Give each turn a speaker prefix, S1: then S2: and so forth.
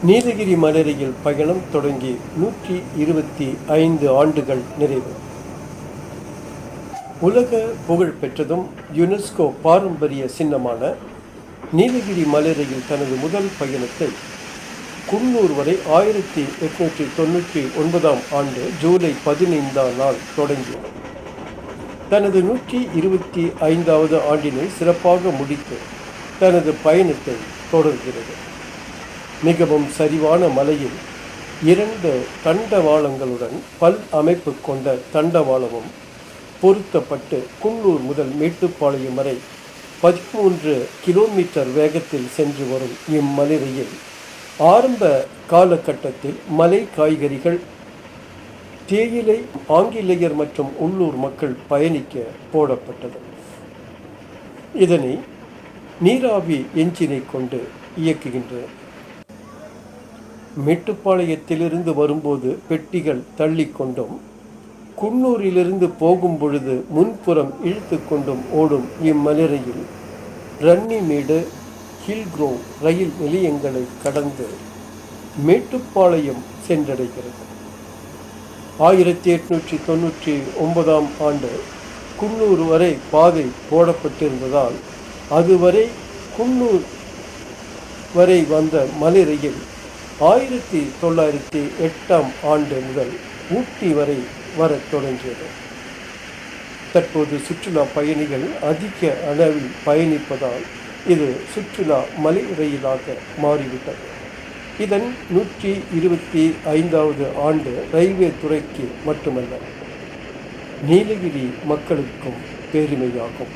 S1: நீலகிரி மலையில் பயணம் தொடங்கி 125 ஆண்டுகள் நிறைவு. உலக புகழ் பெற்றதும் யுனெஸ்கோ பாரம்பரிய சின்னமான நீலகிரி மலையில் தனது முதல் பயணத்தை குன்னூர் வரை 1899ஆம் ஆண்டு ஜூலை 15ஆம் நாள் தொடங்கியது. தனது 125வது ஆண்டினை சிறப்பாக முடித்து தனது பயணத்தை தொடர்கிறது. மிகவும் சரிவான மலையில் 2 தண்டவாளங்களுடன் பல் அமைப்பு கொண்ட தண்டவாளமும் பொருத்தப்பட்டு குன்னூர் முதல் மேட்டுப்பாளையம் வரை 13 கிலோமீட்டர் வேகத்தில் சென்று வரும் இம்மலையில் ஆரம்ப காலகட்டத்தில் மலை காய்கறிகள், தேயிலை ஆங்கிலேயர் மற்றும் உள்ளூர் மக்கள் பயணிக்க போடப்பட்டது. இதனை நீராவி என்ஜினை கொண்டு இயக்குகின்றன. மேட்டுப்பாளையத்திலிருந்து வரும்போது பெட்டிகள் தள்ளி கொண்டும் குன்னூரிலிருந்து போகும் பொழுது முன்புறம் இழுத்து கொண்டும் ஓடும் இம்மலையில் ரன்னிமேடு, ஹில்க்ரோவ் ரயில் நிலையங்களை கடந்து மேட்டுப்பாளையம் சென்றடைகிறது. 1899ஆம் ஆண்டு குன்னூர் வரை பாதை போடப்பட்டிருந்ததால் அதுவரை குன்னூர் வரை வந்த மலை ரயில் 1908ஆம் ஆண்டு முதல் ஊட்டி வரை வரத் தொடங்கியது. தற்போது சுற்றுலா பயணிகள் அதிக அளவில் பயணிப்பதால் இது சுற்றுலா மலை ரயிலாக மாறிவிட்டது. இதன் 125வது ஆண்டு ரயில்வே துறைக்கு மட்டுமல்ல, நீலகிரி மக்களுக்கும் பெருமையாகும்.